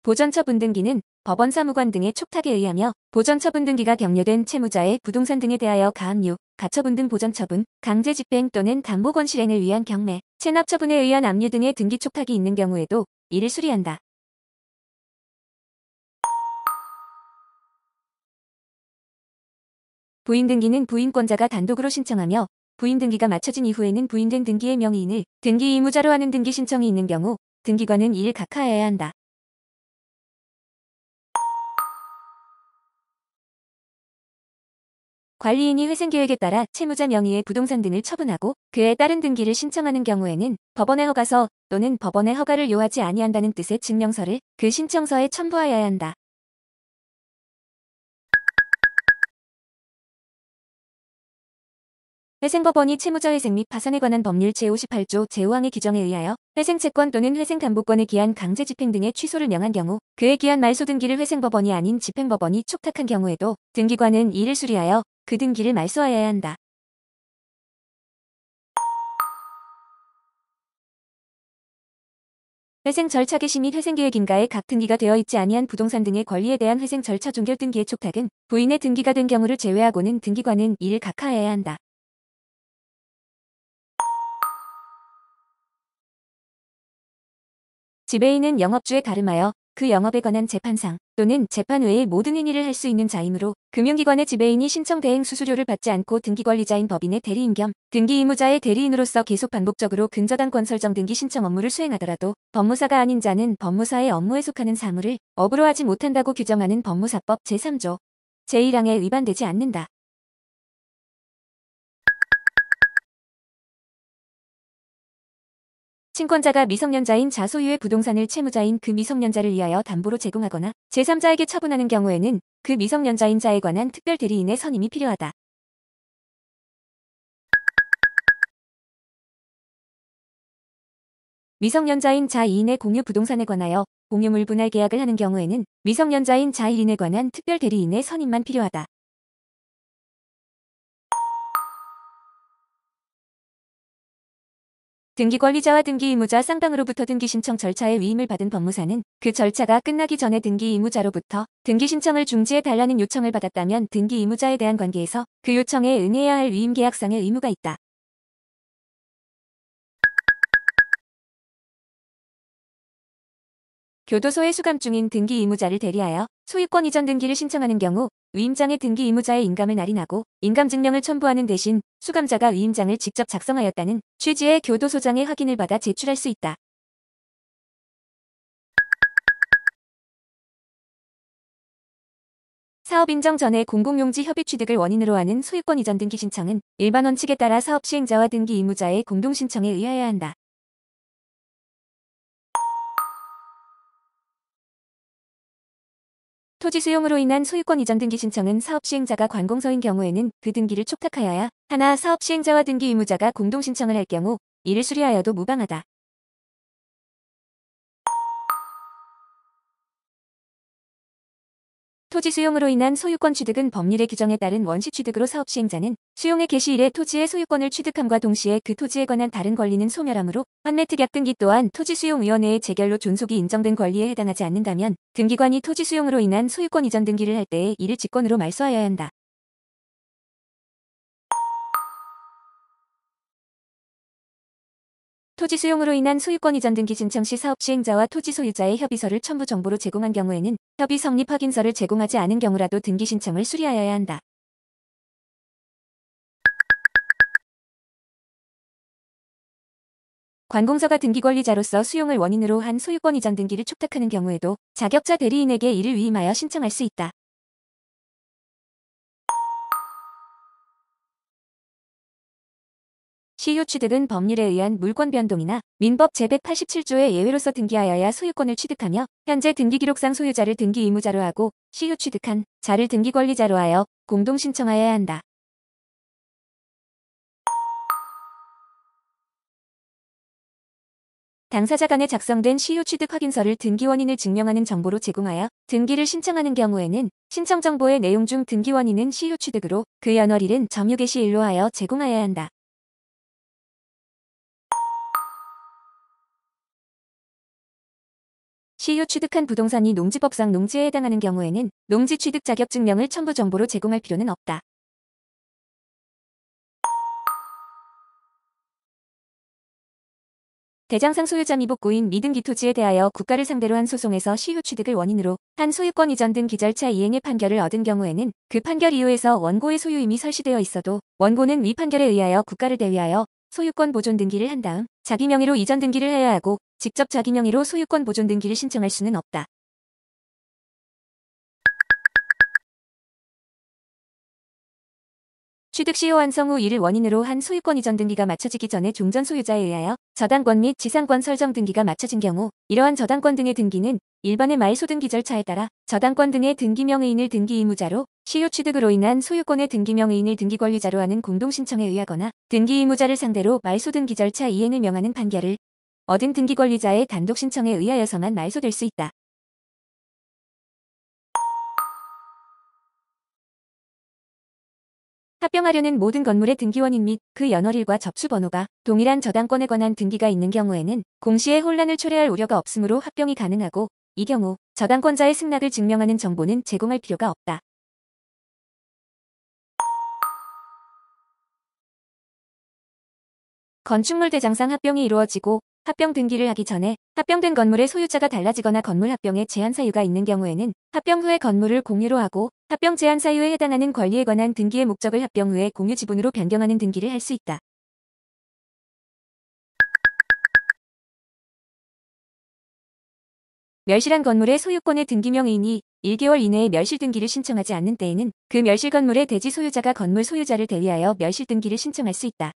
보전처분 등기는 법원 사무관 등의 촉탁에 의하며 보전처분 등기가 격려된 채무자의 부동산 등에 대하여 가압류, 가처분 등 보전처분, 강제집행 또는 담보권 실행을 위한 경매, 체납처분에 의한 압류 등의 등기 촉탁이 있는 경우에도 이를 수리한다. 부인등기는 부인권자가 단독으로 신청하며 부인등기가 마쳐진 이후에는 부인된 등기의 명의인을 등기 의무자로 하는 등기 신청이 있는 경우 등기관은 이를 각하하여야 한다. 관리인이 회생계획에 따라 채무자 명의의 부동산 등을 처분하고 그에 따른 등기를 신청하는 경우에는 법원의 허가서 또는 법원의 허가를 요하지 아니한다는 뜻의 증명서를 그 신청서에 첨부하여야 한다. 회생법원이 채무자 회생 및 파산에 관한 법률 제58조 제5항의 규정에 의하여 회생채권 또는 회생담보권에 기한 강제집행 등의 취소를 명한 경우 그에 기한 말소 등기를 회생법원이 아닌 집행법원이 촉탁한 경우에도 등기관은 이를 수리하여 그 등기를 말소하여야 한다. 회생 절차 개시 및 회생계획 인가에 각 등기가 되어 있지 아니한 부동산 등의 권리에 대한 회생 절차 종결 등기의 촉탁은 부인의 등기가 된 경우를 제외하고는 등기관은 이를 각하해야 한다. 지배인은 영업주에 가름하여 그 영업에 관한 재판상 또는 재판 외의 모든 행위를 할 수 있는 자이므로 금융기관의 지배인이 신청 대행 수수료를 받지 않고 등기관리자인 법인의 대리인 겸 등기 의무자의 대리인으로서 계속 반복적으로 근저당권 설정 등기 신청 업무를 수행하더라도 법무사가 아닌 자는 법무사의 업무에 속하는 사무를 업으로 하지 못한다고 규정하는 법무사법 제3조 제1항에 위반되지 않는다. 친권자가 미성년자인 자 소유의 부동산을 채무자인 그 미성년자를 위하여 담보로 제공하거나 제3자에게 처분하는 경우에는 그 미성년자인 자에 관한 특별 대리인의 선임이 필요하다. 미성년자인 자 2인의 공유 부동산에 관하여 공유물 분할 계약을 하는 경우에는 미성년자인 자 1인에 관한 특별 대리인의 선임만 필요하다. 등기권리자와 등기의무자 쌍방으로부터 등기신청 절차에 위임을 받은 법무사는 그 절차가 끝나기 전에 등기의무자로부터 등기신청을 중지해달라는 요청을 받았다면 등기의무자에 대한 관계에서 그 요청에 응해야 할 위임계약상의 의무가 있다. 교도소에 수감 중인 등기의무자를 대리하여 소유권 이전 등기를 신청하는 경우 위임장에 등기의무자의 인감을 날인하고 인감증명을 첨부하는 대신 수감자가 위임장을 직접 작성하였다는 취지의 교도소장의 확인을 받아 제출할 수 있다. 사업 인정 전에 공공용지 협의 취득을 원인으로 하는 소유권 이전 등기 신청은 일반 원칙에 따라 사업 시행자와 등기 의무자의 공동 신청에 의하여야 한다. 토지 수용으로 인한 소유권 이전 등기 신청은 사업 시행자가 관공서인 경우에는 그 등기를 촉탁하여야 하나 사업 시행자와 등기 의무자가 공동 신청을 할 경우 이를 수리하여도 무방하다. 토지 수용으로 인한 소유권 취득은 법률의 규정에 따른 원시 취득으로 사업 시행자는 수용의 개시일에 토지의 소유권을 취득함과 동시에 그 토지에 관한 다른 권리는 소멸하므로 판매특약 등기 또한 토지수용위원회의 재결로 존속이 인정된 권리에 해당하지 않는다면 등기관이 토지 수용으로 인한 소유권 이전 등기를 할 때에 이를 직권으로 말소하여야 한다. 토지 수용으로 인한 소유권 이전 등기 신청 시 사업 시행자와 토지 소유자의 협의서를 첨부 정보로 제공한 경우에는 협의 성립 확인서를 제공하지 않은 경우라도 등기 신청을 수리하여야 한다. 관공서가 등기권리자로서 수용을 원인으로 한 소유권 이전 등기를 촉탁하는 경우에도 자격자 대리인에게 이를 위임하여 신청할 수 있다. 시효 취득은 법률에 의한 물권 변동이나 민법 제187조의 예외로서 등기하여야 소유권을 취득하며 현재 등기기록상 소유자를 등기 의무자로 하고 시효 취득한 자를 등기권리자로 하여 공동 신청하여야 한다. 당사자 간에 작성된 시효 취득 확인서를 등기 원인을 증명하는 정보로 제공하여 등기를 신청하는 경우에는 신청 정보의 내용 중 등기 원인은 시효 취득으로 그 연월일은 점유 개시일로 하여 제공하여야 한다. 시효 취득한 부동산이 농지법상 농지에 해당하는 경우에는 농지 취득 자격증명을 첨부 정보로 제공할 필요는 없다. 대장상 소유자 미복구인 미등기 토지에 대하여 국가를 상대로 한 소송에서 시효 취득을 원인으로 한 소유권 이전 등 기절차 이행의 판결을 얻은 경우에는 그 판결 이후에서 원고의 소유임이 설시되어 있어도 원고는 위 판결에 의하여 국가를 대위하여 소유권 보존 등기를 한 다음 자기 명의로 이전 등기를 해야 하고 직접 자기 명의로 소유권 보존 등기를 신청할 수는 없다. 취득 시효 완성 후 이를 원인으로 한 소유권 이전 등기가 마쳐지기 전에 종전 소유자에 의하여 저당권 및 지상권 설정 등기가 마쳐진 경우 이러한 저당권 등의 등기는 일반의 말소등기 절차에 따라 저당권 등의 등기명의인을 등기 의무자로 시효 취득으로 인한 소유권의 등기명의인을 등기권리자로 하는 공동신청에 의하거나 등기 의무자를 상대로 말소등기 절차 이행을 명하는 판결을 얻은 등기권리자의 단독신청에 의하여서만 말소될 수 있다. 합병하려는 모든 건물의 등기원인 및 그 연월일과 접수번호가 동일한 저당권에 관한 등기가 있는 경우에는 공시에 혼란을 초래할 우려가 없으므로 합병이 가능하고 이 경우 저당권자의 승낙을 증명하는 정보는 제공할 필요가 없다. 건축물 대장상 합병이 이루어지고 합병 등기를 하기 전에 합병된 건물의 소유자가 달라지거나 건물 합병에 제한 사유가 있는 경우에는 합병 후에 건물을 공유로 하고 합병 제한 사유에 해당하는 권리에 관한 등기의 목적을 합병 후에 공유 지분으로 변경하는 등기를 할 수 있다. 멸실한 건물의 소유권의 등기명의인이 1개월 이내에 멸실 등기를 신청하지 않는 때에는 그 멸실 건물의 대지 소유자가 건물 소유자를 대리하여 멸실 등기를 신청할 수 있다.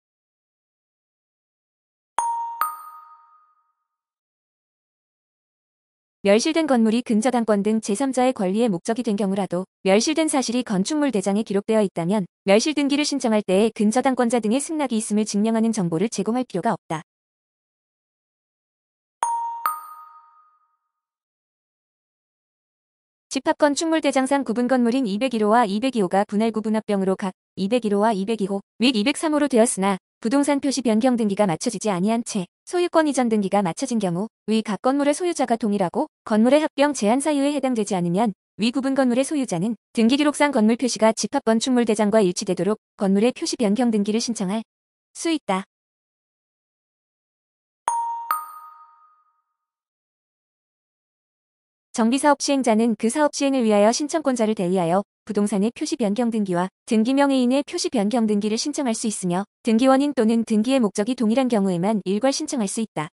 멸실된 건물이 근저당권 등 제3자의 권리의 목적이 된 경우라도 멸실된 사실이 건축물 대장에 기록되어 있다면 멸실 등기를 신청할 때에 근저당권자 등의 승낙이 있음을 증명하는 정보를 제공할 필요가 없다. 집합건축물 대장상 구분 건물인 201호와 202호가 분할 구분 합병으로 각 201호와 202호 및 203호로 되었으나 부동산 표시 변경 등기가 마쳐지지 아니한 채 소유권 이전 등기가 마쳐진 경우 위 각 건물의 소유자가 동일하고 건물의 합병 제한 사유에 해당되지 않으면 위 구분 건물의 소유자는 등기기록상 건물 표시가 집합건축물 대장과 일치되도록 건물의 표시 변경 등기를 신청할 수 있다. 정비사업 시행자는 그 사업 시행을 위하여 신청권자를 대리하여 부동산의 표시 변경 등기와 등기명의인의 표시 변경 등기를 신청할 수 있으며 등기원인 또는 등기의 목적이 동일한 경우에만 일괄 신청할 수 있다.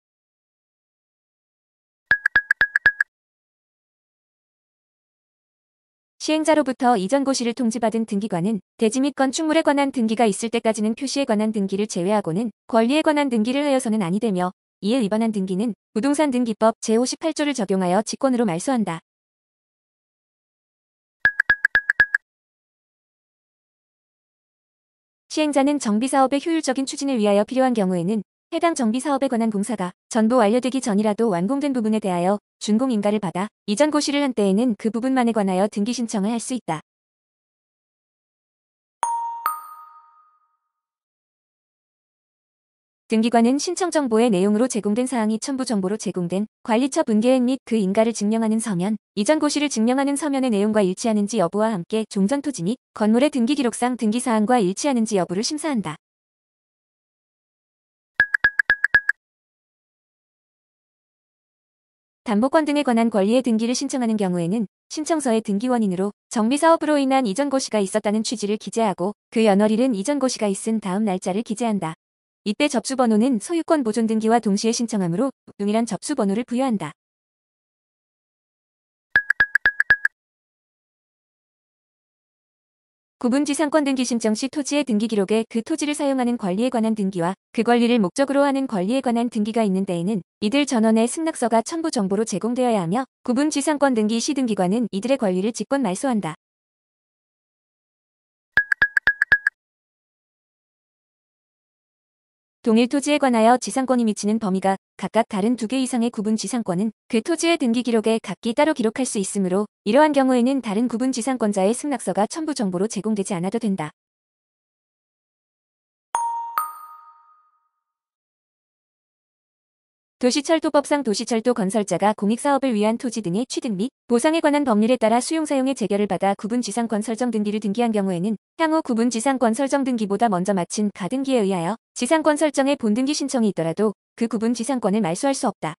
시행자로부터 이전 고시를 통지받은 등기관은 대지 및 건축물에 관한 등기가 있을 때까지는 표시에 관한 등기를 제외하고는 권리에 관한 등기를 하여서는 아니 되며 이에 위반한 등기는 부동산 등기법 제58조를 적용하여 직권으로 말소한다. 시행자는 정비사업의 효율적인 추진을 위하여 필요한 경우에는 해당 정비사업에 관한 공사가 전부 완료되기 전이라도 완공된 부분에 대하여 준공인가를 받아 이전 고시를 한 때에는 그 부분만에 관하여 등기 신청을 할 수 있다. 등기관은 신청 정보의 내용으로 제공된 사항이 첨부 정보로 제공된 관리처 분계획 및 그 인가를 증명하는 서면, 이전 고시를 증명하는 서면의 내용과 일치하는지 여부와 함께 종전 토지 및 건물의 등기 기록상 등기 사항과 일치하는지 여부를 심사한다. 담보권 등에 관한 권리의 등기를 신청하는 경우에는 신청서의 등기원인으로 정비사업으로 인한 이전 고시가 있었다는 취지를 기재하고 그 연월일은 이전 고시가 있은 다음 날짜를 기재한다. 이때 접수번호는 소유권 보존 등기와 동시에 신청하므로 동일한 접수번호를 부여한다. 구분지상권 등기 신청 시 토지의 등기 기록에 그 토지를 사용하는 권리에 관한 등기와 그 권리를 목적으로 하는 권리에 관한 등기가 있는 때에는 이들 전원의 승낙서가 첨부 정보로 제공되어야 하며 구분지상권 등기 시 등기관은 이들의 권리를 직권 말소한다. 동일 토지에 관하여 지상권이 미치는 범위가 각각 다른 2개 이상의 구분 지상권은 그 토지의 등기 기록에 각기 따로 기록할 수 있으므로 이러한 경우에는 다른 구분 지상권자의 승낙서가 첨부 정보로 제공되지 않아도 된다. 도시철도법상 도시철도 건설자가 공익사업을 위한 토지 등의 취득 및 보상에 관한 법률에 따라 수용사용의 재결을 받아 구분지상권 설정 등기를 등기한 경우에는 향후 구분지상권 설정 등기보다 먼저 마친 가등기에 의하여 지상권 설정의 본등기 신청이 있더라도 그 구분지상권을 말소할 수 없다.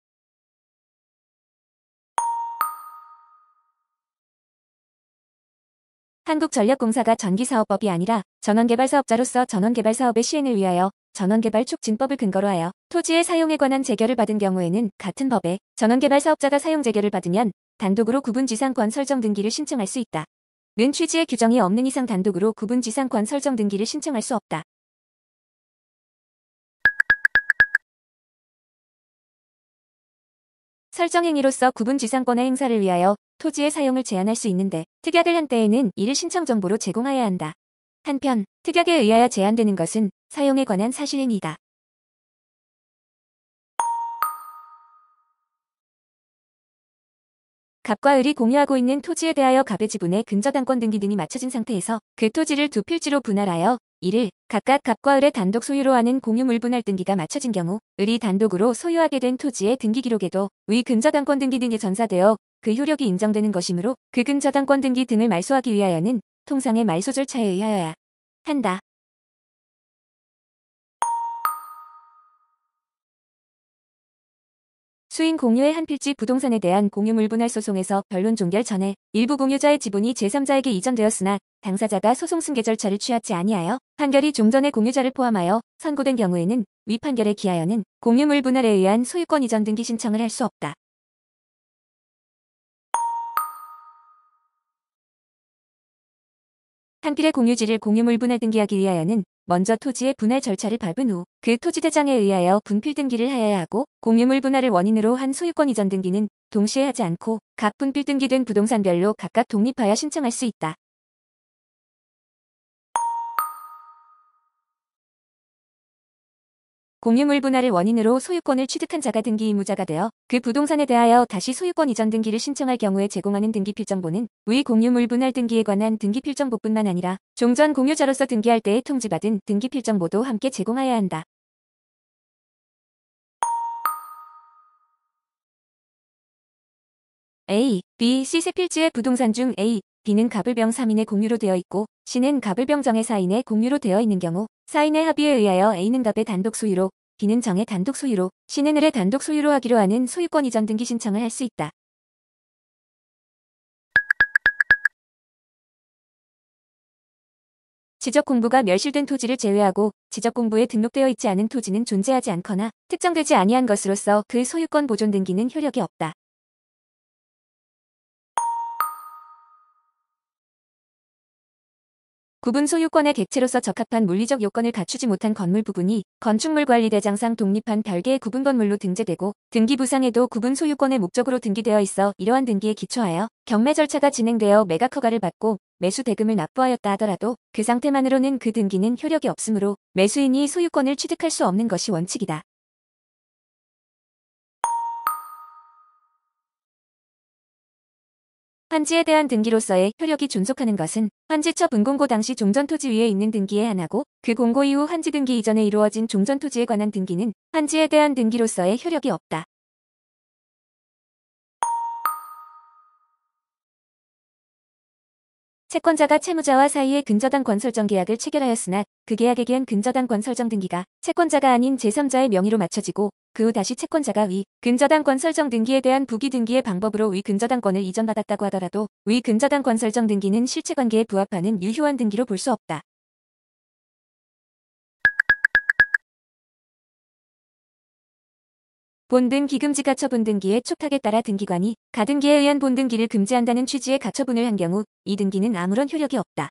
한국전력공사가 전기사업법이 아니라 전원개발사업자로서 전원개발사업의 시행을 위하여 전원개발촉진법을 근거로 하여 토지의 사용에 관한 재결을 받은 경우에는 같은 법에 전원개발사업자가 사용 재결을 받으면 단독으로 구분지상권 설정 등기를 신청할 수 있다. 는 취지의 규정이 없는 이상 단독으로 구분지상권 설정 등기를 신청할 수 없다. 설정행위로서 구분지상권의 행사를 위하여 토지의 사용을 제한할 수 있는데 특약을 한 때에는 이를 신청 정보로 제공하여야 한다. 한편 특약에 의하여 제한되는 것은 사용에 관한 사실행위이다. 갑과 을이 공유하고 있는 토지에 대하여 갑의 지분에 근저당권 등기 등이 맞춰진 상태에서 그 토지를 두 필지로 분할하여 이를 각각 갑과 을의 단독 소유로 하는 공유물분할 등기가 맞춰진 경우 을이 단독으로 소유하게 된 토지의 등기 기록에도 위 근저당권 등기 등이 전사되어 그 효력이 인정되는 것이므로 그 근저당권 등기 등을 말소하기 위하여는 통상의 말소 절차에 의하여야 한다. 수인 공유의 한 필지 부동산에 대한 공유물분할 소송에서 변론 종결 전에 일부 공유자의 지분이 제3자에게 이전되었으나 당사자가 소송 승계 절차를 취하지 아니하여 판결이 종전의 공유자를 포함하여 선고된 경우에는 위 판결에 기하여는 공유물분할에 의한 소유권 이전 등기 신청을 할 수 없다. 한 필의 공유지를 공유물분할 등기하기 위하여는 먼저 토지의 분할 절차를 밟은 후 그 토지대장에 의하여 분필 등기를 하여야 하고 공유물 분할을 원인으로 한 소유권 이전 등기는 동시에 하지 않고 각 분필 등기된 부동산별로 각각 독립하여 신청할 수 있다. 공유물 분할을 원인으로 소유권을 취득한 자가 등기 의무자가 되어 그 부동산에 대하여 다시 소유권 이전 등기를 신청할 경우에 제공하는 등기필정보는 위 공유물 분할 등기에 관한 등기필정보뿐만 아니라 종전 공유자로서 등기할 때에 통지받은 등기필정보도 함께 제공하여야 한다. A, B, C 세 필지의 부동산 중 A, B는 갑을병 3인의 공유로 되어 있고 C는 갑을병 정의 4인의 공유로 되어 있는 경우 4인의 합의에 의하여 A는 갑의 단독 소유로 B는 정의 단독 소유로 C는 을의 단독 소유로 하기로 하는 소유권 이전 등기 신청을 할 수 있다. 지적공부가 멸실된 토지를 제외하고 지적공부에 등록되어 있지 않은 토지는 존재하지 않거나 특정되지 아니한 것으로서 그 소유권 보존 등기는 효력이 없다. 구분 소유권의 객체로서 적합한 물리적 요건을 갖추지 못한 건물 부분이 건축물관리대장상 독립한 별개의 구분 건물로 등재되고 등기 부상에도 구분 소유권의 목적으로 등기되어 있어 이러한 등기에 기초하여 경매 절차가 진행되어 매각 허가를 받고 매수 대금을 납부하였다 하더라도 그 상태만으로는 그 등기는 효력이 없으므로 매수인이 소유권을 취득할 수 없는 것이 원칙이다. 환지에 대한 등기로서의 효력이 존속하는 것은 환지처 분공고 당시 종전토지 위에 있는 등기에 한하고 그 공고 이후 환지 등기 이전에 이루어진 종전토지에 관한 등기는 환지에 대한 등기로서의 효력이 없다. 채권자가 채무자와 사이에 근저당권 설정 계약을 체결하였으나 그 계약에 기한 근저당권 설정 등기가 채권자가 아닌 제3자의 명의로 맞춰지고 그 후 다시 채권자가 위 근저당권 설정 등기에 대한 부기 등기의 방법으로 위 근저당권을 이전받았다고 하더라도 위 근저당권 설정 등기는 실체관계에 부합하는 유효한 등기로 볼 수 없다. 본등 기금지 가처분 등기의 촉탁에 따라 등기관이 가등기에 의한 본등기를 금지한다는 취지의 가처분을 한 경우 이 등기는 아무런 효력이 없다.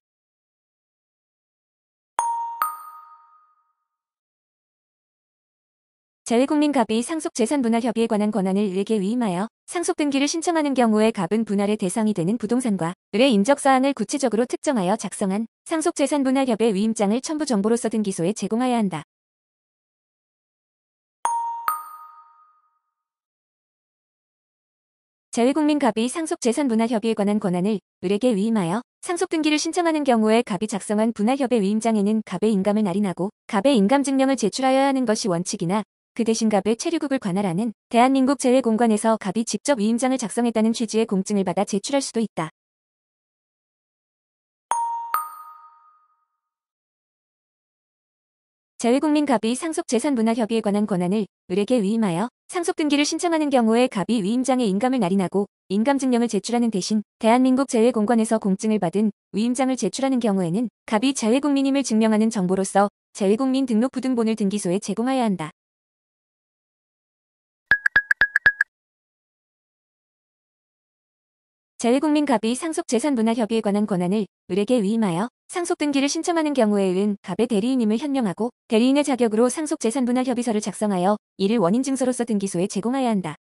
재외국민 갑이 상속재산분할협의에 관한 권한을 을에게 위임하여 상속등기를 신청하는 경우에 갑은 분할의 대상이 되는 부동산과 을의 인적사항을 구체적으로 특정하여 작성한 상속재산분할협의 위임장을 첨부 정보로서 등기소에 제공하여야 한다. 재외국민 갑이 상속재산분할협의에 관한 권한을 을에게 위임하여 상속등기를 신청하는 경우에 갑이 작성한 분할협의 위임장에는 갑의 인감을 날인하고 갑의 인감증명을 제출하여야 하는 것이 원칙이나 그 대신 갑의 체류국을 관할하는 대한민국 재외공관에서 갑이 직접 위임장을 작성했다는 취지의 공증을 받아 제출할 수도 있다. 재외국민 갑이 상속재산분할협의에 관한 권한을 을에게 위임하여 상속등기를 신청하는 경우에 갑이 위임장에 인감을 날인하고 인감증명을 제출하는 대신 대한민국 재외공관에서 공증을 받은 위임장을 제출하는 경우에는 갑이 재외국민임을 증명하는 정보로서 재외국민 등록부등본을 등기소에 제공하여야 한다. 재외국민 갑이 상속재산분할협의에 관한 권한을 을에게 위임하여 상속등기를 신청하는 경우에 을은 갑의 대리인임을 현명하고 대리인의 자격으로 상속재산분할협의서를 작성하여 이를 원인증서로서 등기소에 제공하여야 한다.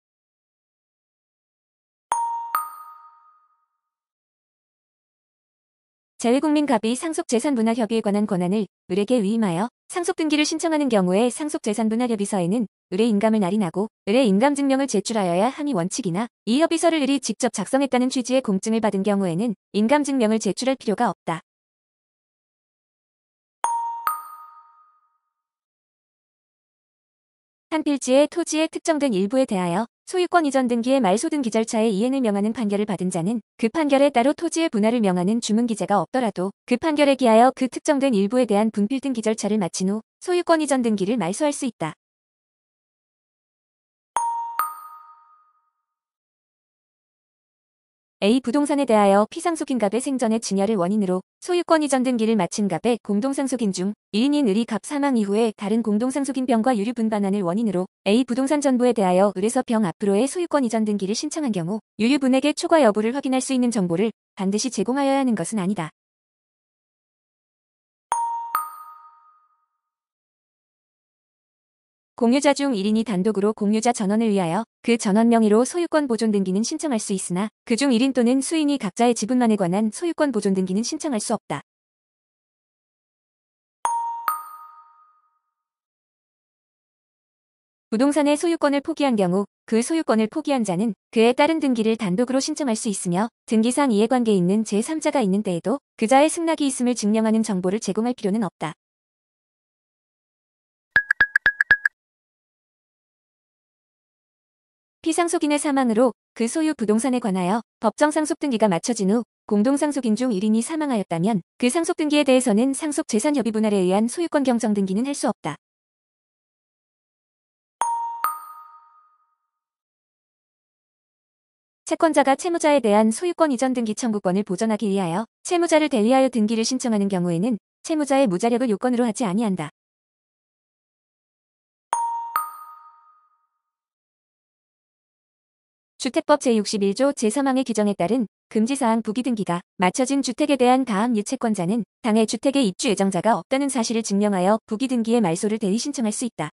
재외국민 갑이 상속재산분할협의에 관한 권한을 을에게 위임하여 상속등기를 신청하는 경우에 상속재산분할협의서에는 을의 인감을 날인하고 을의 인감증명을 제출하여야 함이 원칙이나 이 협의서를 을이 직접 작성했다는 취지의 공증을 받은 경우에는 인감증명을 제출할 필요가 없다. 한 필지의 토지의 특정된 일부에 대하여 소유권 이전 등기의 말소등기 절차에 이행을 명하는 판결을 받은 자는 그 판결에 따로 토지의 분할을 명하는 주문기재가 없더라도 그 판결에 기하여 그 특정된 일부에 대한 분필 등기 절차를 마친 후 소유권 이전 등기를 말소할 수 있다. A 부동산에 대하여 피상속인 갑의 생전의 증여를 원인으로 소유권 이전 등기를 마친 갑의 공동상속인 중 1인인 을이 갑 사망 이후에 다른 공동상속인 병과 유류 분반환을 원인으로 A 부동산 전부에 대하여 을에서 병 앞으로의 소유권 이전 등기를 신청한 경우 유류분에게 초과 여부를 확인할 수 있는 정보를 반드시 제공하여야 하는 것은 아니다. 공유자 중 1인이 단독으로 공유자 전원을 위하여 그 전원 명의로 소유권 보존 등기는 신청할 수 있으나 그중 1인 또는 수인이 각자의 지분만에 관한 소유권 보존 등기는 신청할 수 없다. 부동산의 소유권을 포기한 경우 그 소유권을 포기한 자는 그에 따른 등기를 단독으로 신청할 수 있으며 등기상 이해관계 있는 제3자가 있는 때에도 그자의 승낙이 있음을 증명하는 정보를 제공할 필요는 없다. 피상속인의 사망으로 그 소유 부동산에 관하여 법정 상속등기가 마쳐진 후 공동상속인 중 1인이 사망하였다면 그 상속등기에 대해서는 상속재산협의분할에 의한 소유권 경정 등기는 할 수 없다. 채권자가 채무자에 대한 소유권 이전 등기 청구권을 보전하기 위하여 채무자를 대리하여 등기를 신청하는 경우에는 채무자의 무자력을 요건으로 하지 아니한다. 주택법 제61조 제3항의 규정에 따른 금지사항 부기등기가 마쳐진 주택에 대한 다음 유채권자는 당해 주택에 입주 예정자가 없다는 사실을 증명하여 부기등기의 말소를 대리 신청할 수 있다.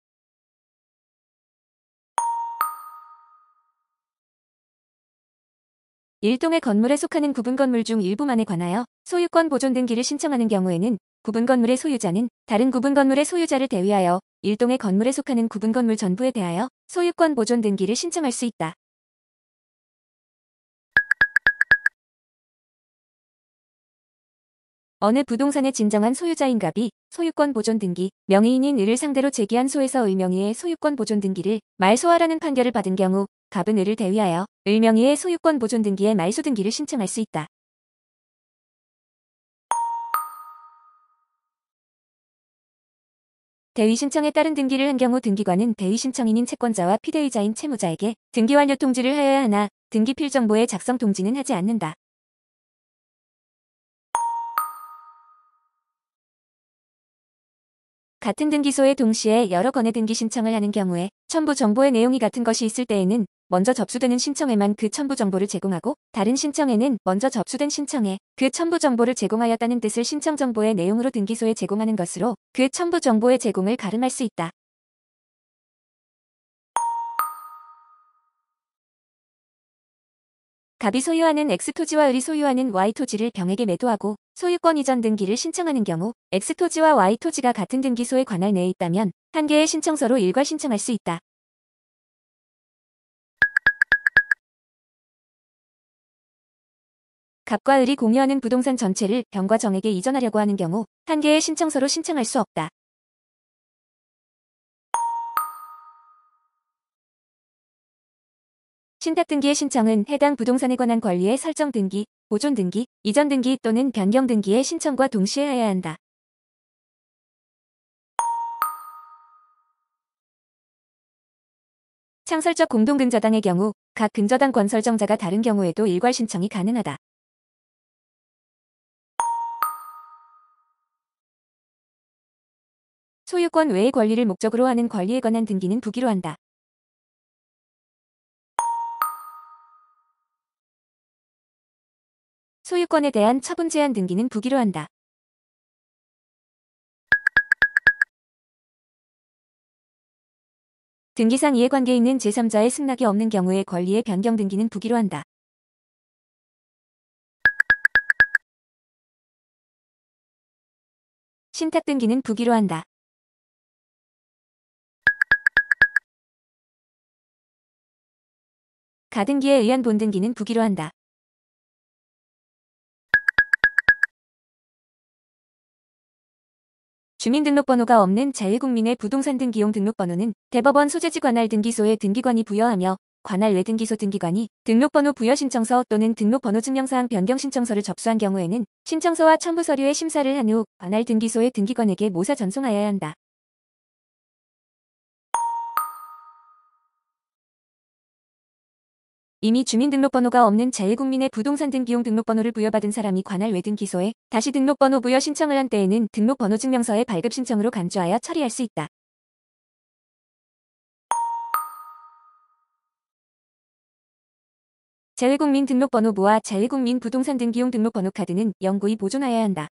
일동의 건물에 속하는 구분 건물 중 일부만에 관하여 소유권 보존 등기를 신청하는 경우에는 구분 건물의 소유자는 다른 구분 건물의 소유자를 대위하여 일동의 건물에 속하는 구분 건물 전부에 대하여 소유권 보존 등기를 신청할 수 있다. 어느 부동산의 진정한 소유자인 갑이 소유권 보존 등기, 명의인인 을을 상대로 제기한 소에서 을 명의의 소유권 보존 등기를 말소하라는 판결을 받은 경우 갑은 을을 대위하여 을 명의의 소유권 보존 등기의 말소 등기를 신청할 수 있다. 대위 신청에 따른 등기를 한 경우 등기관은 대위 신청인인 채권자와 피대위자인 채무자에게 등기 완료 통지를 하여야 하나 등기 필정보의 작성 통지는 하지 않는다. 같은 등기소에 동시에 여러 건의 등기 신청을 하는 경우에 첨부 정보의 내용이 같은 것이 있을 때에는 먼저 접수되는 신청에만 그 첨부 정보를 제공하고 다른 신청에는 먼저 접수된 신청에 그 첨부 정보를 제공하였다는 뜻을 신청 정보의 내용으로 등기소에 제공하는 것으로 그 첨부 정보의 제공을 가름할 수 있다. 갑이 소유하는 X토지와 을이 소유하는 Y토지를 병에게 매도하고 소유권 이전 등기를 신청하는 경우 X토지와 Y토지가 같은 등기소의 관할 내에 있다면 한 개의 신청서로 일괄 신청할 수 있다. 갑과 을이 공유하는 부동산 전체를 병과 정에게 이전하려고 하는 경우 한 개의 신청서로 신청할 수 없다. 신탁 등기의 신청은 해당 부동산에 관한 권리의 설정 등기, 보존 등기, 이전 등기 또는 변경 등기의 신청과 동시에 해야 한다. 창설적 공동근저당의 경우 각 근저당 권설정자가 다른 경우에도 일괄 신청이 가능하다. 소유권 외의 권리를 목적으로 하는 권리에 관한 등기는 부기로 한다. 소유권에 대한 처분 제한 등기는 부기로 한다. 등기상 이해관계 있는 제3자의 승낙이 없는 경우에 권리의 변경 등기는 부기로 한다. 신탁 등기는 부기로 한다. 가등기에 의한 본등기는 부기로 한다. 주민등록번호가 없는 자유국민의 부동산 등기용 등록번호는 대법원 소재지 관할 등기소의 등기관이 부여하며 관할 외 등기소 등기관이 등록번호 부여 신청서 또는 등록번호 증명사항 변경 신청서를 접수한 경우에는 신청서와 첨부 서류의 심사를 한 후 관할 등기소의 등기관에게 모사 전송하여야 한다. 이미 주민등록번호가 없는 자유국민의 부동산 등기용 등록번호를 부여받은 사람이 관할 외등기소에 다시 등록번호 부여 신청을 한 때에는 등록번호 증명서의 발급 신청으로 간주하여 처리할 수 있다. 자유국민 등록번호부와 자유국민 부동산 등기용 등록번호 카드는 영구히 보존하여야 한다.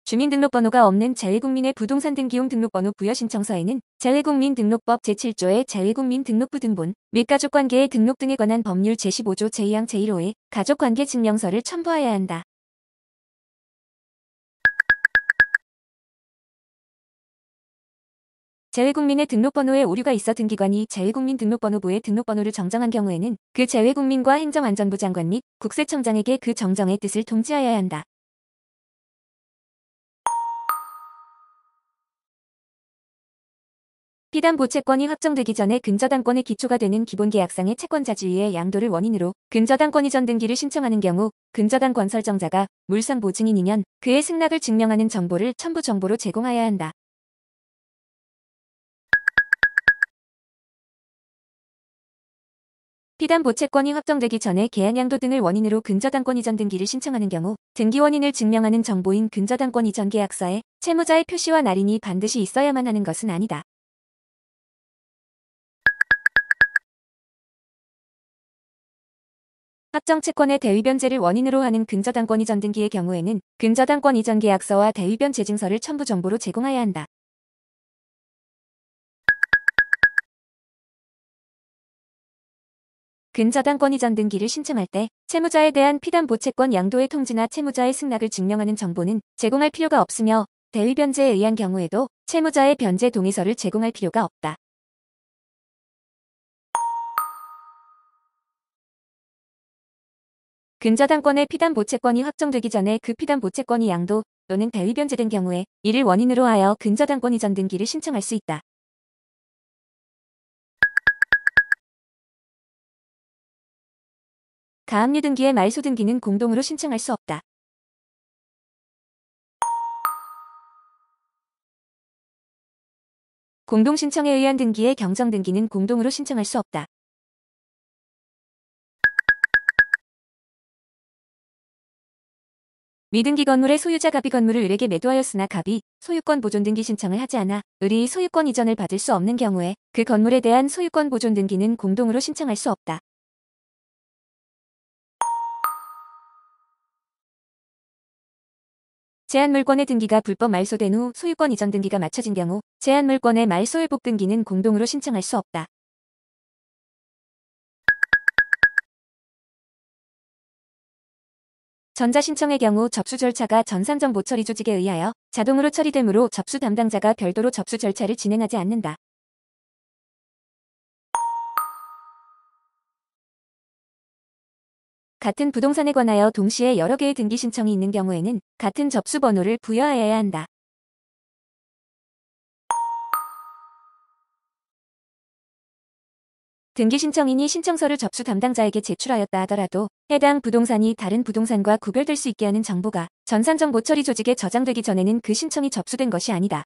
주민등록번호가 없는 자유국민의 부동산 등기용 등록번호 부여 신청서에는 자유국민등록법 제7조의 자유국민등록부 등본 및 가족관계의 등록 등에 관한 법률 제15조 제2항 제1호의 가족관계 증명서를 첨부하여야 한다. 자유국민의 등록번호에 오류가 있어 등기관이 자유국민등록번호부의 등록번호를 정정한 경우에는 그 자유국민과 행정안전부 장관 및 국세청장에게 그 정정의 뜻을 통지하여야 한다. 피담보 채권이 확정되기 전에 근저당권의 기초가 되는 기본계약상의 채권자주의의 양도를 원인으로 근저당권 이전 등기를 신청하는 경우 근저당권 설정자가 물상 보증인이면 그의 승낙을 증명하는 정보를 첨부 정보로 제공하여야 한다. 피담보 채권이 확정되기 전에 계약 양도 등을 원인으로 근저당권 이전 등기를 신청하는 경우 등기 원인을 증명하는 정보인 근저당권 이전 계약서에 채무자의 표시와 날인이 반드시 있어야만 하는 것은 아니다. 확정 채권의 대위변제를 원인으로 하는 근저당권 이전 등기의 경우에는 근저당권 이전 계약서와 대위변 재증서를 첨부 정보로 제공해야 한다. 근저당권 이전 등기를 신청할 때 채무자에 대한 피담보 채권 양도의 통지나 채무자의 승낙을 증명하는 정보는 제공할 필요가 없으며 대위변제에 의한 경우에도 채무자의 변제 동의서를 제공할 필요가 없다. 근저당권의 피담보채권이 확정되기 전에 그 피담보채권이 양도 또는 대위변제된 경우에 이를 원인으로 하여 근저당권 이전 등기를 신청할 수 있다. 가압류 등기의 말소 등기는 공동으로 신청할 수 없다. 공동신청에 의한 등기의 경정 등기는 공동으로 신청할 수 없다. 미등기 건물의 소유자 갑이 건물을 을에게 매도하였으나 갑이 소유권 보존 등기 신청을 하지 않아 을이 소유권 이전을 받을 수 없는 경우에 그 건물에 대한 소유권 보존 등기는 공동으로 신청할 수 없다. 제한물권의 등기가 불법 말소된 후 소유권 이전 등기가 마쳐진 경우 제한물권의 말소회복 등기는 공동으로 신청할 수 없다. 전자신청의 경우 접수 절차가 전산정보 처리 조직에 의하여 자동으로 처리되므로 접수 담당자가 별도로 접수 절차를 진행하지 않는다. 같은 부동산에 관하여 동시에 여러 개의 등기 신청이 있는 경우에는 같은 접수 번호를 부여하여야 한다. 등기 신청인이 신청서를 접수 담당자에게 제출하였다 하더라도 해당 부동산이 다른 부동산과 구별될 수 있게 하는 정보가 전산정보 처리 조직에 저장되기 전에는 그 신청이 접수된 것이 아니다.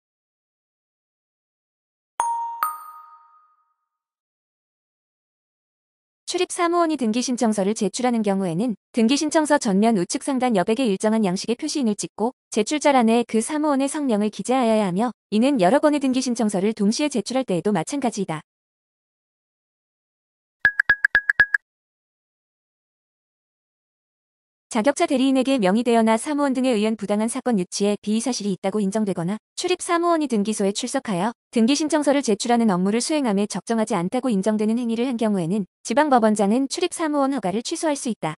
출입사무원이 등기신청서를 제출하는 경우에는 등기신청서 전면 우측 상단 여백에 일정한 양식의 표시인을 찍고 제출자란에 그 사무원의 성명을 기재하여야 하며 이는 여러 건의 등기신청서를 동시에 제출할 때에도 마찬가지이다. 자격차 대리인에게 명의대여나 사무원 등에 의한 부당한 사건 유치에 비의사실이 있다고 인정되거나 출입사무원이 등기소에 출석하여 등기신청서를 제출하는 업무를 수행함에 적정하지 않다고 인정되는 행위를 한 경우에는 지방법원장은 출입사무원 허가를 취소할 수 있다.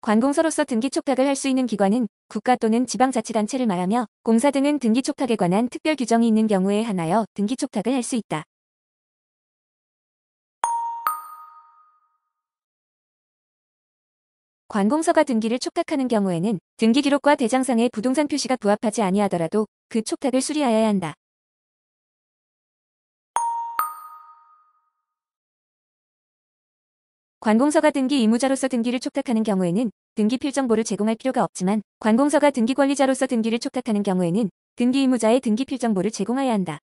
관공서로서 등기 촉탁을 할 수 있는 기관은 국가 또는 지방자치단체를 말하며 공사 등은 등기 촉탁에 관한 특별 규정이 있는 경우에 한하여 등기 촉탁을 할 수 있다. 관공서가 등기를 촉탁하는 경우에는 등기 기록과 대장상의 부동산 표시가 부합하지 아니하더라도 그 촉탁을 수리하여야 한다. 관공서가 등기 의무자로서 등기를 촉탁하는 경우에는 등기 필정보를 제공할 필요가 없지만 관공서가 등기 권리자로서 등기를 촉탁하는 경우에는 등기 의무자의 등기 필정보를 제공해야 한다.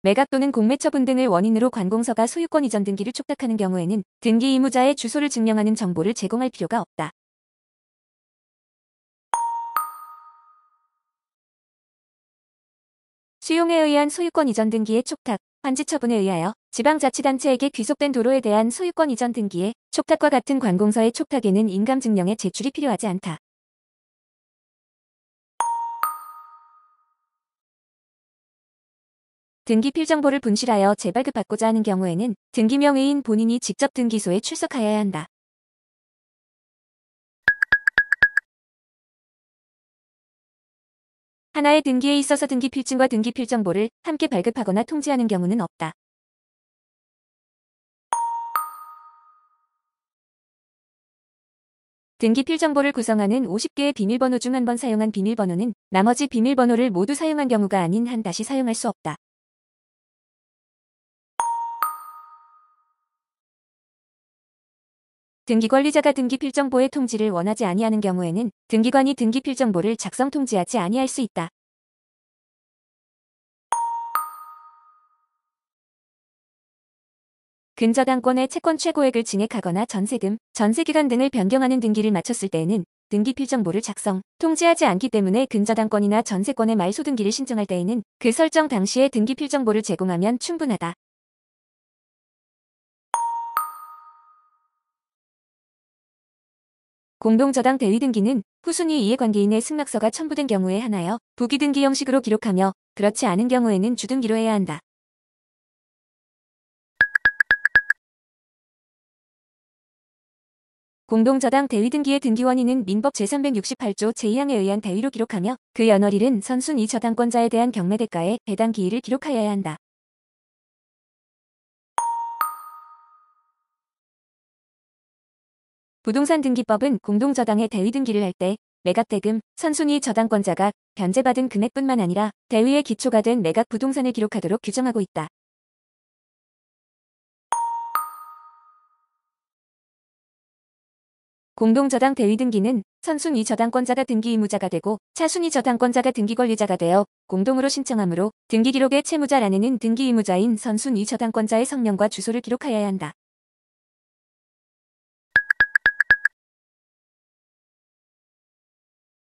매각 또는 공매 처분 등을 원인으로 관공서가 소유권 이전 등기를 촉탁하는 경우에는 등기 의무자의 주소를 증명하는 정보를 제공할 필요가 없다. 수용에 의한 소유권 이전 등기의 촉탁, 환지 처분에 의하여 지방자치단체에게 귀속된 도로에 대한 소유권 이전 등기의 촉탁과 같은 관공서의 촉탁에는 인감증명의 제출이 필요하지 않다. 등기 필정보를 분실하여 재발급받고자 하는 경우에는 등기명의인 본인이 직접 등기소에 출석하여야 한다. 하나의 등기에 있어서 등기 필증과 등기 필정보를 함께 발급하거나 통지하는 경우는 없다. 등기 필정보를 구성하는 50개의 비밀번호 중 한 번 사용한 비밀번호는 나머지 비밀번호를 모두 사용한 경우가 아닌 한 다시 사용할 수 없다. 등기관리자가 등기 필정보의 통지를 원하지 아니하는 경우에는 등기관이 등기 필정보를 작성 통지하지 아니할 수 있다. 근저당권의 채권 최고액을 증액하거나 전세금, 전세기간 등을 변경하는 등기를 마쳤을 때에는 등기 필정보를 작성, 통지하지 않기 때문에 근저당권이나 전세권의 말소 등기를 신청할 때에는 그 설정 당시에 등기 필정보를 제공하면 충분하다. 공동저당 대위 등기는 후순위 이해관계인의 승낙서가 첨부된 경우에 한하여 부기 등기 형식으로 기록하며 그렇지 않은 경우에는 주등기로 해야 한다. 공동저당 대위 등기의 등기원인은 민법 제368조 제2항에 의한 대위로 기록하며 그 연월일은 선순 이 저당권자에 대한 경매대가에 배당 기일을 기록하여야 한다. 부동산 등기법은 공동저당의 대위 등기를 할 때 매각대금, 선순위 저당권자가 변제받은 금액뿐만 아니라 대위의 기초가 된 매각 부동산을 기록하도록 규정하고 있다. 공동저당 대위 등기는 선순위 저당권자가 등기 의무자가 되고 차순위 저당권자가 등기 권리자가 되어 공동으로 신청하므로 등기기록의 채무자란에는 등기 의무자인 선순위 저당권자의 성명과 주소를 기록하여야 한다.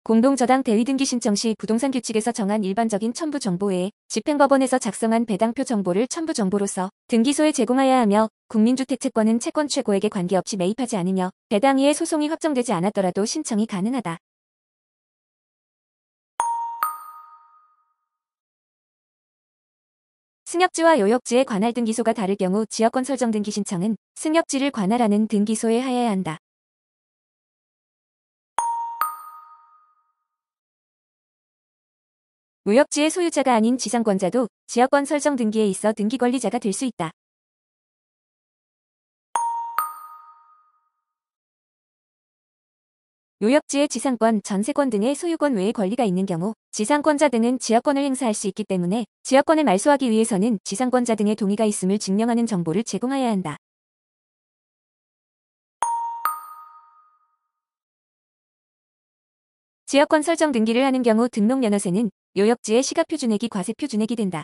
공동저당 대위 등기 신청 시 부동산 규칙에서 정한 일반적인 첨부 정보 외에 집행법원에서 작성한 배당표 정보를 첨부 정보로서 등기소에 제공하여야 하며 국민주택채권은 채권 최고액에 관계없이 매입하지 않으며 배당이의 소송이 확정되지 않았더라도 신청이 가능하다. 승역지와 요역지의 관할 등기소가 다를 경우 지역권 설정 등기 신청은 승역지를 관할하는 등기소에 하여야 한다. 무역지의 소유자가 아닌 지상권자도 지역권 설정 등기에 있어 등기권리자가 될 수 있다. 요역지의 지상권, 전세권 등의 소유권 외의 권리가 있는 경우 지상권자 등은 지역권을 행사할 수 있기 때문에 지역권을 말소하기 위해서는 지상권자 등의 동의가 있음을 증명하는 정보를 제공해야 한다. 지역권 설정 등기를 하는 경우 등록연회세는 요역지의 시가표준액이 과세표준액이 된다.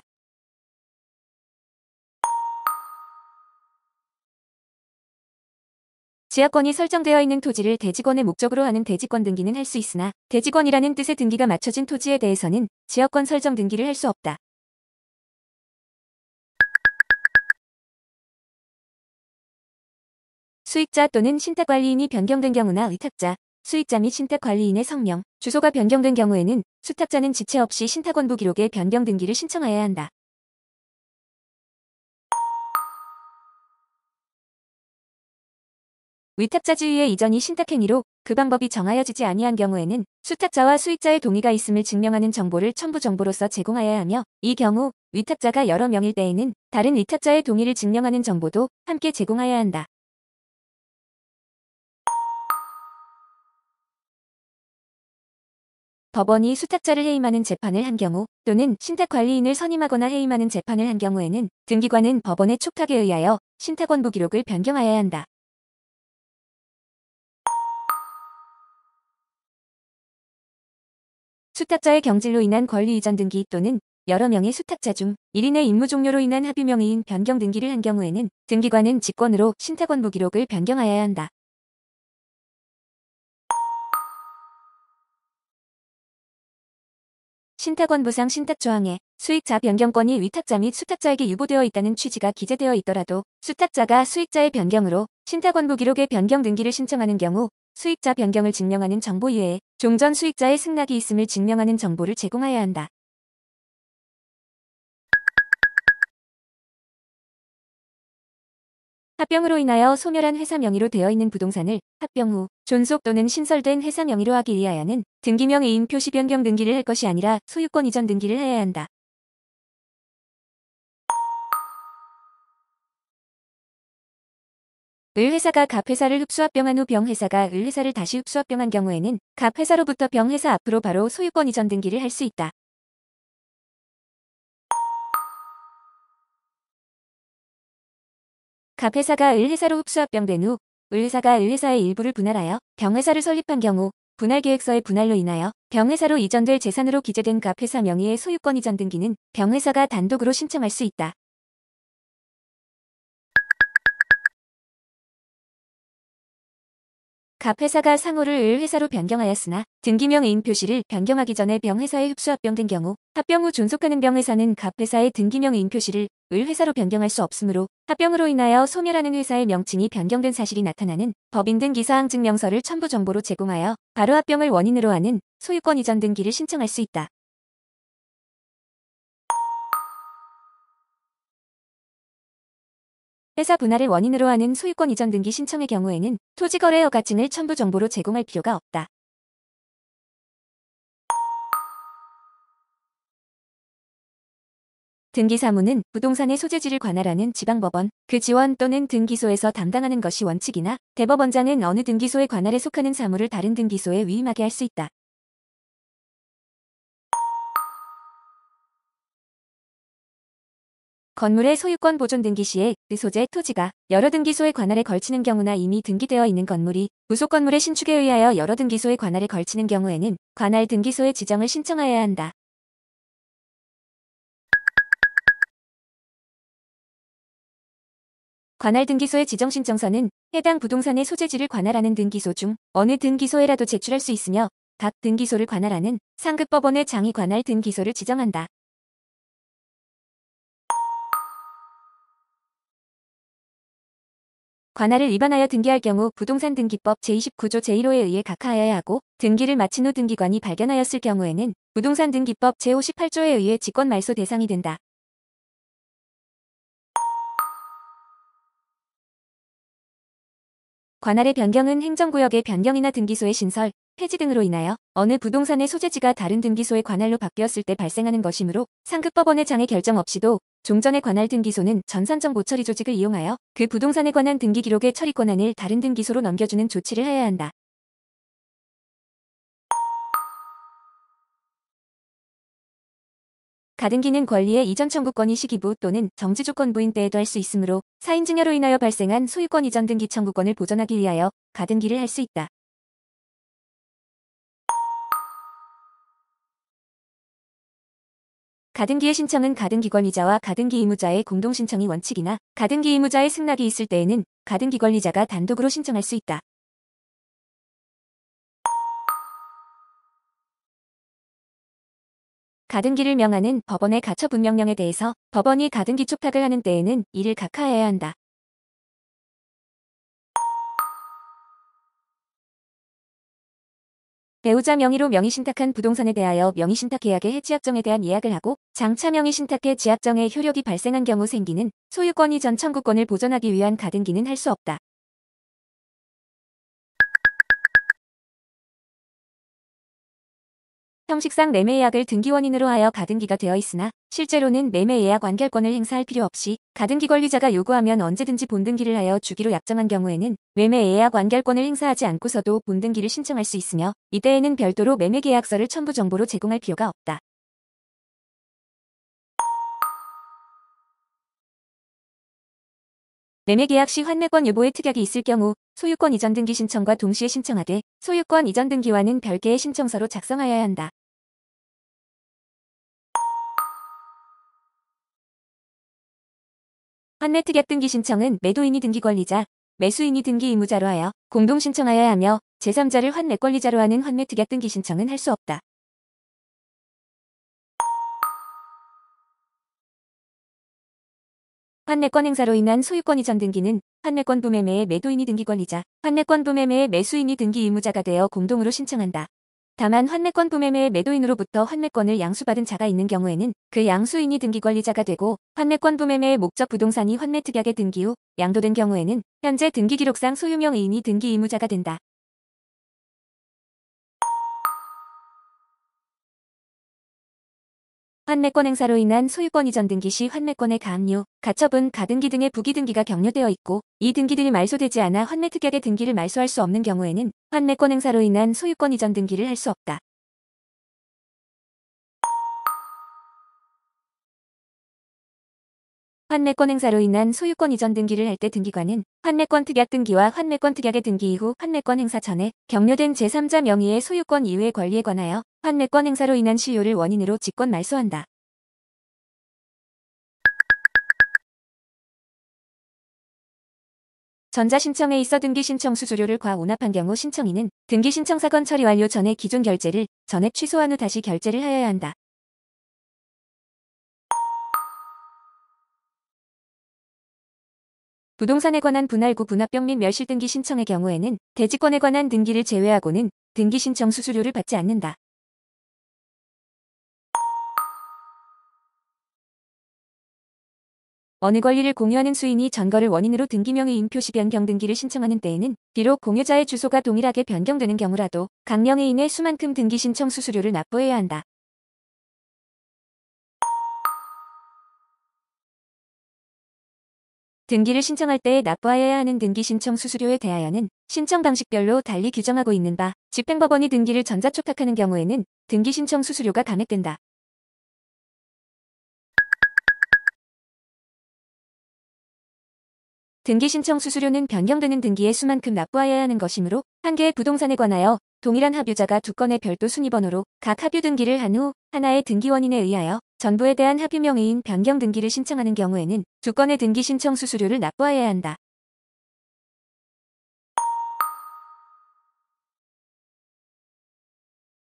지역권이 설정되어 있는 토지를 대지권의 목적으로 하는 대지권 등기는 할 수 있으나 대지권이라는 뜻의 등기가 맞춰진 토지에 대해서는 지역권 설정 등기를 할 수 없다. 수익자 또는 신탁관리인이 변경된 경우나 위탁자, 수익자 및 신탁관리인의 성명, 주소가 변경된 경우에는 수탁자는 지체 없이 신탁원부 기록에 변경 등기를 신청하여야 한다. 위탁자 지위의 이전이 신탁행위로 그 방법이 정하여지지 아니한 경우에는 수탁자와 수익자의 동의가 있음을 증명하는 정보를 첨부 정보로서 제공하여야 하며, 이 경우 위탁자가 여러 명일 때에는 다른 위탁자의 동의를 증명하는 정보도 함께 제공하여야 한다. 법원이 수탁자를 해임하는 재판을 한 경우 또는 신탁관리인을 선임하거나 해임하는 재판을 한 경우에는 등기관은 법원의 촉탁에 의하여 신탁원부 기록을 변경하여야 한다. 수탁자의 경질로 인한 권리 이전 등기 또는 여러 명의 수탁자 중 1인의 임무 종료로 인한 합의명의인 변경 등기를 한 경우에는 등기관은 직권으로 신탁원부 기록을 변경하여야 한다. 신탁원부상 신탁조항에 수익자 변경권이 위탁자 및 수탁자에게 유보되어 있다는 취지가 기재되어 있더라도 수탁자가 수익자의 변경으로 신탁원부 기록의 변경 등기를 신청하는 경우 수익자 변경을 증명하는 정보 이외에 종전 수익자의 승낙이 있음을 증명하는 정보를 제공해야 한다. 합병으로 인하여 소멸한 회사 명의로 되어 있는 부동산을 합병 후 존속 또는 신설된 회사 명의로 하기 위하여는 등기명의인 표시 변경 등기를 할 것이 아니라 소유권 이전 등기를 해야 한다. 을회사가 갑회사를 흡수합병한 후 병회사가 을회사를 다시 흡수합병한 경우에는 갑회사로부터 병회사 앞으로 바로 소유권 이전 등기를 할 수 있다. 갑회사가 을회사로 흡수합병된 후 을회사가 을회사의 일부를 분할하여 병회사를 설립한 경우 분할계획서의 분할로 인하여 병회사로 이전될 재산으로 기재된 갑회사 명의의 소유권 이전 등기는 병회사가 단독으로 신청할 수 있다. 갑회사가 상호를 을회사로 변경하였으나 등기명의인 표시를 변경하기 전에 병회사에 흡수합병된 경우 합병 후 존속하는 병회사는 갑회사의 등기명의인 표시를 을회사로 변경할 수 없으므로 합병으로 인하여 소멸하는 회사의 명칭이 변경된 사실이 나타나는 법인 등기사항 증명서를 첨부 정보로 제공하여 바로 합병을 원인으로 하는 소유권 이전 등기를 신청할 수 있다. 회사 분할을 원인으로 하는 소유권 이전 등기 신청의 경우에는 토지거래 허가증을 첨부 정보로 제공할 필요가 없다. 등기사무는 부동산의 소재지를 관할하는 지방법원, 그 지원 또는 등기소에서 담당하는 것이 원칙이나 대법원장은 어느 등기소에 관할에 속하는 사무를 다른 등기소에 위임하게 할 수 있다. 건물의 소유권 보존 등기 시에 그 소재 토지가 여러 등기소의 관할에 걸치는 경우나 이미 등기되어 있는 건물이 부속 건물의 신축에 의하여 여러 등기소의 관할에 걸치는 경우에는 관할 등기소의 지정을 신청하여야 한다. 관할 등기소의 지정 신청서는 해당 부동산의 소재지를 관할하는 등기소 중 어느 등기소에라도 제출할 수 있으며 각 등기소를 관할하는 상급법원의 장이 관할 등기소를 지정한다. 관할을 위반하여 등기할 경우 부동산 등기법 제29조 제1호에 의해 각하하여야 하고, 등기를 마친 후 등기관이 발견하였을 경우에는 부동산 등기법 제58조에 의해 직권 말소 대상이 된다. 관할의 변경은 행정구역의 변경이나 등기소의 신설, 폐지 등으로 인하여 어느 부동산의 소재지가 다른 등기소의 관할로 바뀌었을 때 발생하는 것이므로 상급법원의 장의 결정 없이도 종전의 관할 등기소는 전산정 보처리 조직을 이용하여 그 부동산에 관한 등기 기록의 처리 권한을 다른 등기소로 넘겨주는 조치를 해야 한다. 가등기는 권리의 이전 청구권이 시기부 또는 정지 조건부인 때에도 할 수 있으므로 사인증여로 인하여 발생한 소유권 이전 등기 청구권을 보전하기 위하여 가등기를 할 수 있다. 가등기의 신청은 가등기 권리자와 가등기 의무자의 공동 신청이 원칙이나 가등기 의무자의 승낙이 있을 때에는 가등기 권리자가 단독으로 신청할 수 있다. 가등기를 명하는 법원의 가처분 명령에 대해서 법원이 가등기 촉탁을 하는 때에는 이를 각하해야 한다. 배우자 명의로 명의신탁한 부동산에 대하여 명의신탁계약의 해지약정에 대한 예약을 하고 장차 명의신탁의 지약정의 효력이 발생한 경우 생기는 소유권 이전 청구권을 보전하기 위한 가등기는 할 수 없다. 형식상 매매예약을 등기원인으로 하여 가등기가 되어 있으나 실제로는 매매예약 완결권을 행사할 필요 없이 가등기 권리자가 요구하면 언제든지 본등기를 하여 주기로 약정한 경우에는 매매예약 완결권을 행사하지 않고서도 본등기를 신청할 수 있으며 이때에는 별도로 매매계약서를 첨부 정보로 제공할 필요가 없다. 매매계약 시 환매권 유보의 특약이 있을 경우 소유권 이전 등기 신청과 동시에 신청하되 소유권 이전 등기와는 별개의 신청서로 작성하여야 한다. 환매특약 등기 신청은 매도인이 등기 권리자, 매수인이 등기 의무자로 하여 공동 신청하여야 하며 제3자를 환매 권리자로 하는 환매특약 등기 신청은 할 수 없다. 환매권 행사로 인한 소유권 이전 등기는 환매권 부매매의 매도인이 등기 권리자, 환매권 부매매의 매수인이 등기 의무자가 되어 공동으로 신청한다. 다만 환매권 부매매의 매도인으로부터 환매권을 양수받은 자가 있는 경우에는 그 양수인이 등기 권리자가 되고 환매권 부매매의 목적 부동산이 환매특약에 등기 후 양도된 경우에는 현재 등기기록상 소유명의인이 등기 의무자가 된다. 환매권 행사로 인한 소유권 이전 등기 시 환매권의 가압류, 가처분, 가등기 등의 부기등기가 격려되어 있고 이 등기들이 말소되지 않아 환매특약의 등기를 말소할 수 없는 경우에는 환매권 행사로 인한 소유권 이전 등기를 할 수 없다. 환매권 행사로 인한 소유권 이전 등기를 할 때 등기관은 환매권 특약 등기와 환매권 특약의 등기 이후 환매권 행사 전에 격려된 제3자 명의의 소유권 이외의 권리에 관하여 환매권 행사로 인한 실효를 원인으로 직권 말소한다. 전자신청에 있어 등기신청 수수료를 과온합한 경우 신청인은 등기신청 사건 처리 완료 전에 기존 결제를 전액 취소한 후 다시 결제를 하여야 한다. 부동산에 관한 분할구 분합병 및 멸실 등기 신청의 경우에는 대지권에 관한 등기를 제외하고는 등기 신청 수수료를 받지 않는다. 어느 권리를 공유하는 수인이 전거를 원인으로 등기명의인 표시 변경 등기를 신청하는 때에는 비록 공유자의 주소가 동일하게 변경되는 경우라도 각 명의인의 수만큼 등기 신청 수수료를 납부해야 한다. 등기를 신청할 때에 납부하여야 하는 등기 신청 수수료에 대하여는 신청 방식별로 달리 규정하고 있는 바 집행법원이 등기를 전자촉탁하는 경우에는 등기 신청 수수료가 감액된다. 등기 신청 수수료는 변경되는 등기의 수만큼 납부하여야 하는 것이므로 한 개의 부동산에 관하여 동일한 합유자가 두 건의 별도 순위번호로 각 합유 등기를 한 후 하나의 등기원인에 의하여 전부에 대한 합유명의인 변경 등기를 신청하는 경우에는 두 건의 등기 신청 수수료를 납부하여야 한다.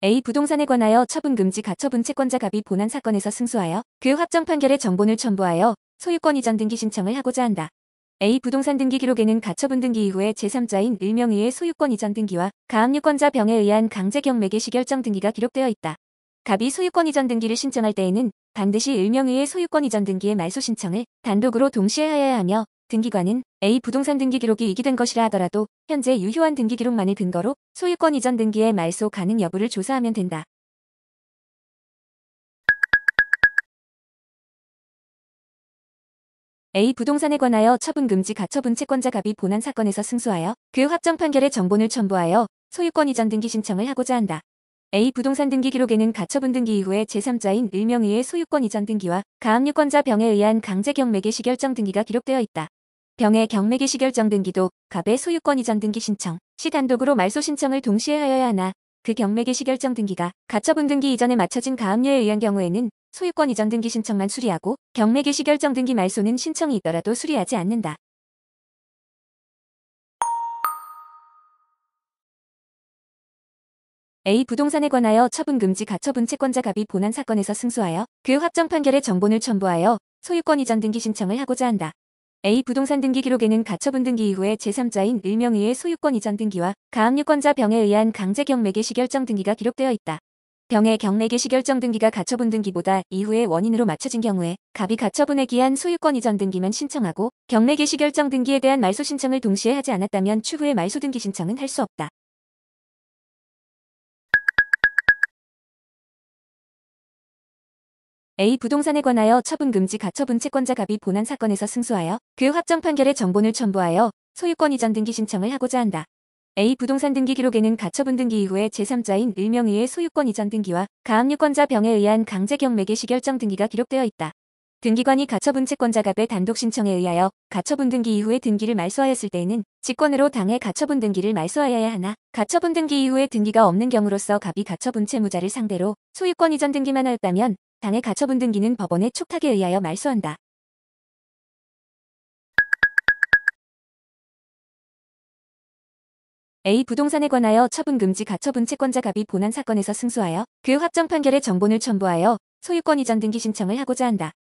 A 부동산에 관하여 처분금지 가처분 채권자 갑이 본안 사건에서 승소하여 그 합정 판결의 정본을 첨부하여 소유권 이전 등기 신청을 하고자 한다. A 부동산 등기 기록에는 가처분 등기 이후에 제3자인 을명의의 소유권 이전 등기와 가압류권자 병에 의한 강제 경매개 시결정 등기가 기록되어 있다. 갑이 소유권 이전 등기를 신청할 때에는 반드시 을명의의 소유권 이전 등기의 말소 신청을 단독으로 동시에 하여야 하며 등기관은 A 부동산 등기 기록이 이기된 것이라 하더라도 현재 유효한 등기 기록만을 근거로 소유권 이전 등기의 말소 가능 여부를 조사하면 된다. A 부동산에 관하여 처분금지 가처분 채권자 갑이 본안 사건에서 승소하여 그 합정 판결의 정본을 첨부하여 소유권 이전 등기 신청을 하고자 한다. A. 부동산 등기 기록에는 가처분 등기 이후에 제3자인 을명의의 소유권 이전 등기와 가압류권자 병에 의한 강제 경매개 시결정 등기가 기록되어 있다. 병의 경매개 시결정 등기도 갑의 소유권 이전 등기 신청, 시 단독으로 말소 신청을 동시에 하여야 하나 그 경매개 시결정 등기가 가처분 등기 이전에 맞춰진 가압류에 의한 경우에는 소유권 이전 등기 신청만 수리하고 경매개 시결정 등기 말소는 신청이 있더라도 수리하지 않는다. A. 부동산에 관하여 처분금지 가처분 채권자 갑이 본안 사건에서 승소하여 그 확정 판결에 정본을 첨부하여 소유권 이전 등기 신청을 하고자 한다. A. 부동산 등기 기록에는 가처분 등기 이후에 제3자인 을명의의 소유권 이전 등기와 가압류권자 병에 의한 강제 경매개 시결정 등기가 기록되어 있다. 병의 경매개 시결정 등기가 가처분 등기보다 이후의 원인으로 맞춰진 경우에 갑이 가처분에 기한 소유권 이전 등기만 신청하고 경매개 시결정 등기에 대한 말소 신청을 동시에 하지 않았다면 추후에 말소 등기 신청은 할 수 없다. A. 부동산에 관하여 처분금지 가처분 채권자 갑이 본안 사건에서 승소하여 그 확정 판결에 정본을 첨부하여 소유권 이전 등기 신청을 하고자 한다. A. 부동산 등기 기록에는 가처분 등기 이후에 제3자인 을명의의 소유권 이전 등기와 가압류권자 병에 의한 강제 경매개 시결정 등기가 기록되어 있다. 등기관이 가처분 채권자 갑의 단독 신청에 의하여 가처분 등기 이후에 등기를 말소하였을 때에는 직권으로 당해 가처분 등기를 말소하여야 하나 가처분 등기 이후에 등기가 없는 경우로서 갑이 가처분 채무자를 상대로 소유권 이전 등기만 하였다면 당해 가처분 등기는 법원의 촉탁에 의하여 말소한다. A. 부동산에 관하여 처분금지 가처분 채권자 갑이 본안 사건에서 승소하여 그 확정 판결에 정본을 첨부하여 소유권 이전 등기 신청을 하고자 한다.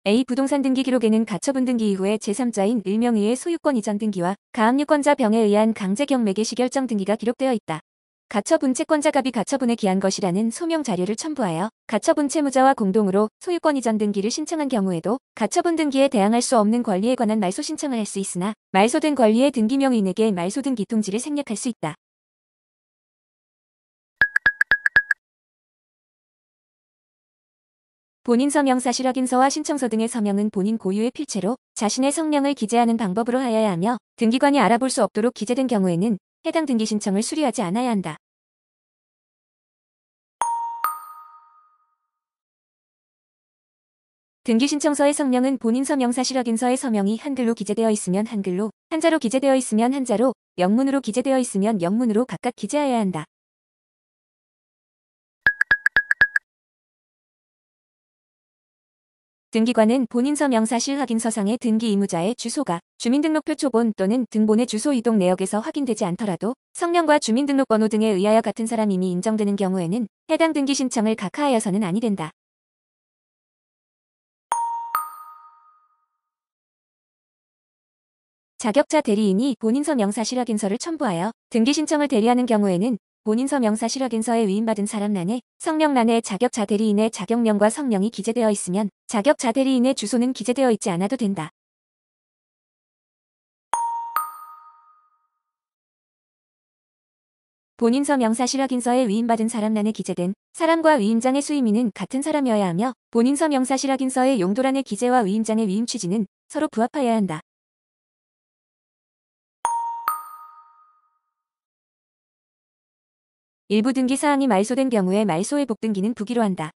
A. 부동산 등기 기록에는 가처분 등기 이후에 제3자인 을명의의 소유권 이전 등기와 가압류권자 병에 의한 강제 경매개 시결정 등기가 기록되어 있다. 가처분 채권자 갑이 가처분에 기한 것이라는 소명 자료를 첨부하여 가처분 채무자와 공동으로 소유권 이전 등기를 신청한 경우에도 가처분 등기에 대항할 수 없는 권리에 관한 말소 신청을 할 수 있으나 말소된 권리의 등기명의인에게 말소 등기 통지를 생략할 수 있다. 본인 서명 사실 확인서와 신청서 등의 서명은 본인 고유의 필체로 자신의 성명을 기재하는 방법으로 하여야 하며 등기관이 알아볼 수 없도록 기재된 경우에는 해당 등기 신청을 수리하지 않아야 한다. 등기신청서의 성명은 본인 서명 사실 확인서의 서명이 한글로 기재되어 있으면 한글로, 한자로 기재되어 있으면 한자로, 영문으로 기재되어 있으면 영문으로 각각 기재하여야 한다. 등기관은 본인 서명 사실 확인서상의 등기 의무자의 주소가 주민등록표 초본 또는 등본의 주소 이동 내역에서 확인되지 않더라도 성명과 주민등록번호 등에 의하여 같은 사람임이 인정되는 경우에는 해당 등기 신청을 각하하여서는 아니 된다. 자격자 대리인이 본인 서명 사실 확인서를 첨부하여 등기 신청을 대리하는 경우에는 본인 서명 사실 확인서에 위임받은 사람란에 성명란에 자격자 대리인의 자격명과 성명이 기재되어 있으면 자격자 대리인의 주소는 기재되어 있지 않아도 된다. 본인 서명 사실 확인서에 위임받은 사람란에 기재된 사람과 위임장의 수임인은 같은 사람이어야 하며 본인 서명 사실 확인서의 용도란의 기재와 위임장의 위임 취지는 서로 부합하여야 한다. 일부 등기 사항이 말소된 경우에 말소 회복 등기는 부기로 한다.